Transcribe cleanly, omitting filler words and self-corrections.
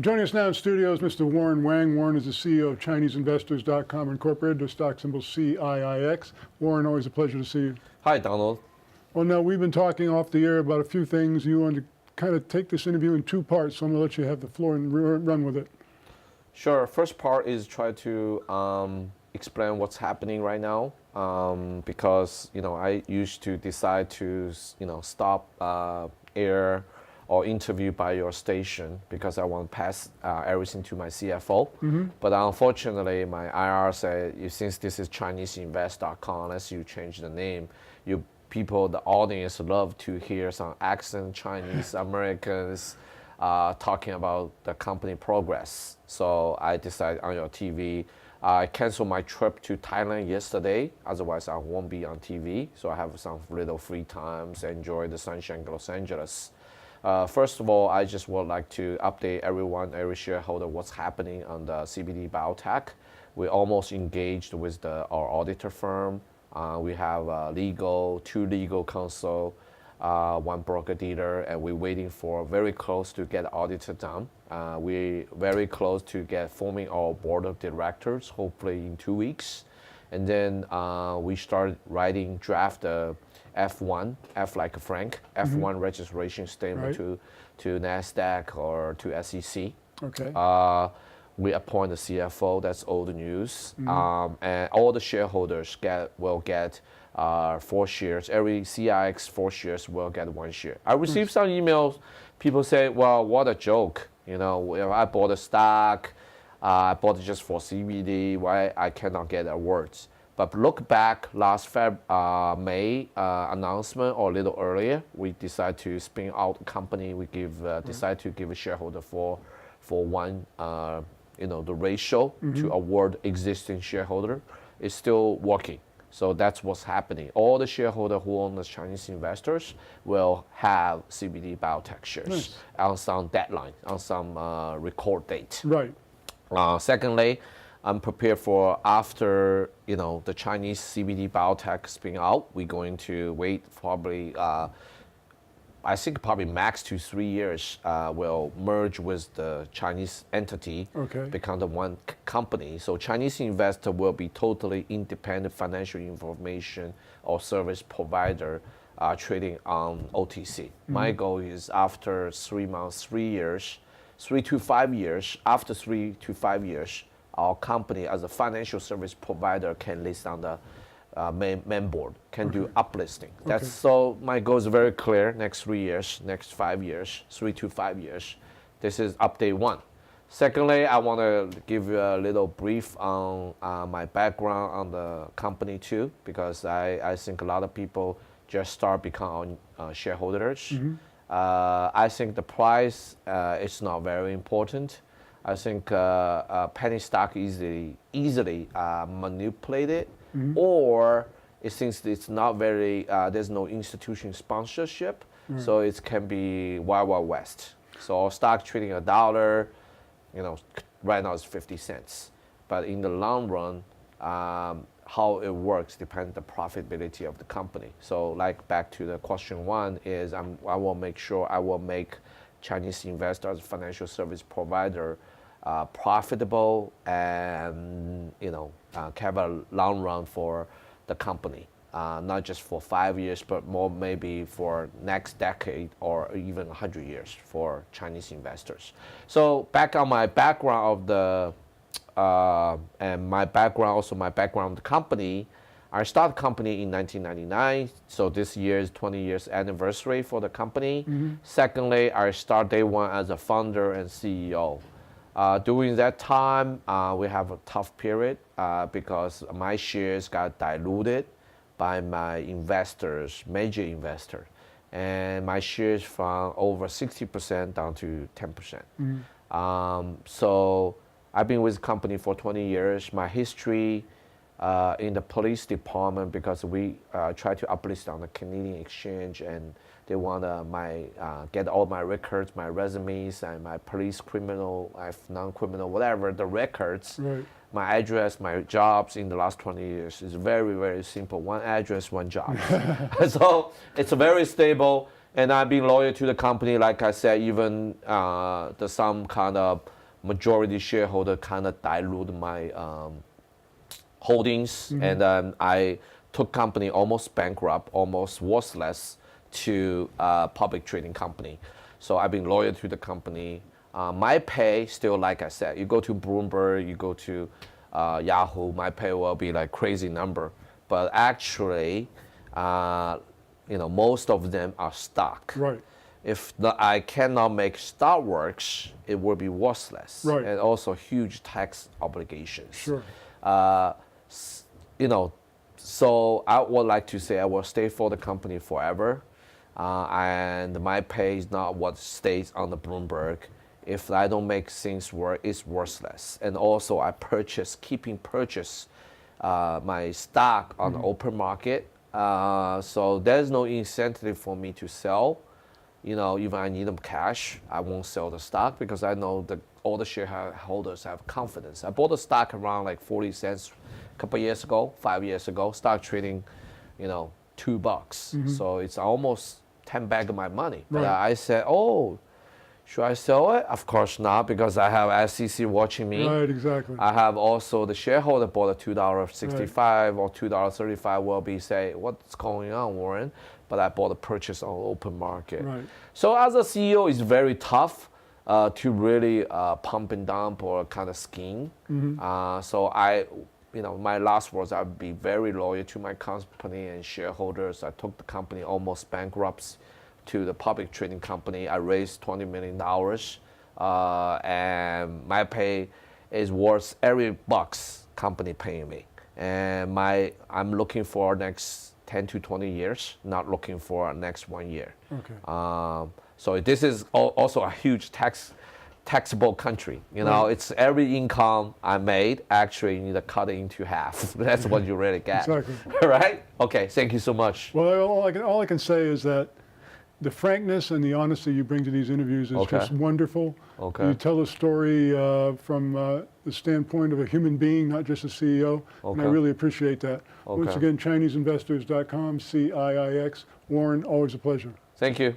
Joining us now in studio is Mr. Warren Wang. Warren is the CEO of ChineseInvestors.com Incorporated, the stock symbol CIIX. Warren, always a pleasure to see you. Hi, Donald. Well, now, we've been talking off the air about a few things. You want to kind of take this interview in two parts, so I'm going to let you have the floor and run with it. Sure. First part is try to explain what's happening right now, because I used to decide to stop air or interview by your station because I want to pass everything to my CFO. But unfortunately, my IR said, since this is ChineseInvest.com, unless you change the name, the audience love to hear some accent Chinese Americans talking about the company progress. So I decided on your TV. I canceled my trip to Thailand yesterday. Otherwise, I won't be on TV. So I have some little free time to enjoy the sunshine of Los Angeles. First of all, I just would like to update everyone, every shareholder, what's happening on the CBD biotech. We almost engaged with our auditor firm. We have two legal counsel, one broker dealer, and we're waiting for very close to get auditor done. We're very close to forming our board of directors, hopefully in 2 weeks. And then we started writing draft F1, F like Frank, F1 registration statement to NASDAQ or to SEC. Okay. We appoint the CFO, that's old news. And all the shareholders will get 4 shares. Every CIIX 4 shares will get 1 share. I received some emails, people say, well, what a joke. I bought a stock, I bought it just for CBD, why I cannot get awards? But look back last May announcement or a little earlier, we decided to spin out the company. We decide to give a shareholder for one, the ratio to award existing shareholder is still working. So that's what's happening. All the shareholders who own the Chinese investors will have CBD biotech shares on some deadline, on some record date. Right. Secondly, I'm prepared for after the Chinese CBD biotech spin out. We're going to wait probably, I think probably max to 3 years. Will merge with the Chinese entity, become the one company. So Chinese investor will be totally independent financial information or service provider trading on OTC. My goal is after 3 months, 3 years, 3 to 5 years. After 3 to 5 years, our company as a financial service provider can list on the main board, can do uplisting. So my goal is very clear, next 3 years, next 5 years, 3 to 5 years. This is update 1. Secondly, I want to give you a little brief on my background on the company too, because I think a lot of people just start becoming shareholders. I think the price is not very important. I think penny stock easily manipulated, or since it's not very, there's no institution sponsorship, so it can be Wild West. So stock trading $1, right now it's 50 cents. But in the long run, how it works depends on the profitability of the company. So back to the question 1 is I will make sure I will make Chinese investors, financial service provider, profitable and have a long run for the company, not just for 5 years, but more maybe for next decade or even 100 years for Chinese investors. So back on my background of and my background, also my background of the company. I started the company in 1999, so this year is 20 years anniversary for the company. Secondly, I started day 1 as a founder and CEO. During that time, we have a tough period because my shares got diluted by my investors, major investor, and my shares from over 60% down to 10%. So I've been with the company for 20 years. My history in the police department, because we try to uplist on the Canadian exchange, and they want to get all my records, my resumes, and my police, criminal, non-criminal, whatever, the records. My address, my jobs in the last 20 years is very, very simple. One address, one job. So it's very stable. And I've been loyal to the company. Like I said, even some kind of majority shareholder kind of dilute my holdings, and I took company almost bankrupt, almost worthless to a public trading company. So I've been loyal to the company. My pay still, like I said, you go to Bloomberg, you go to Yahoo, my pay will be like crazy number. But actually, most of them are stock. Right. If I cannot make stock works, it will be worthless. Right. And also huge tax obligations. Sure. So I would like to say I will stay for the company forever. And my pay is not what stays on the Bloomberg. If I don't make things work, it's worthless. And also I keeping purchase my stock on the open market. So there's no incentive for me to sell. Even I need them cash, I won't sell the stock because I know that all the shareholders have confidence. I bought the stock around like 40 cents a couple years ago, 5 years ago, stock trading, $2. So it's almost 10 back of my money. But Right. I said, oh, should I sell it? Of course not, because I have SEC watching me. Right, exactly. I have also the shareholder bought a $2.65 or $2.35 will be say, what's going on, Warren? But I bought a purchase on open market. Right. So as a CEO, it's very tough to really pump and dump or kind of scheme. So my last words, I'd be very loyal to my company and shareholders. I took the company almost bankrupt to the public trading company. I raised $20 million, and my pay is worth every bucks company paying me. And I'm looking for next 10 to 20 years, not looking for next 1 year. Okay. So this is also a huge taxable country. It's every income I made, actually you need to cut it into half. That's what you really get. Exactly. Right? Okay, thank you so much. Well, all I can say is that the frankness and the honesty you bring to these interviews is Okay. just wonderful. Okay. You tell a story from the standpoint of a human being, not just a CEO, and I Okay. really appreciate that. Once Okay. again, ChineseInvestors.com, CIIX. Warren, always a pleasure. Thank you.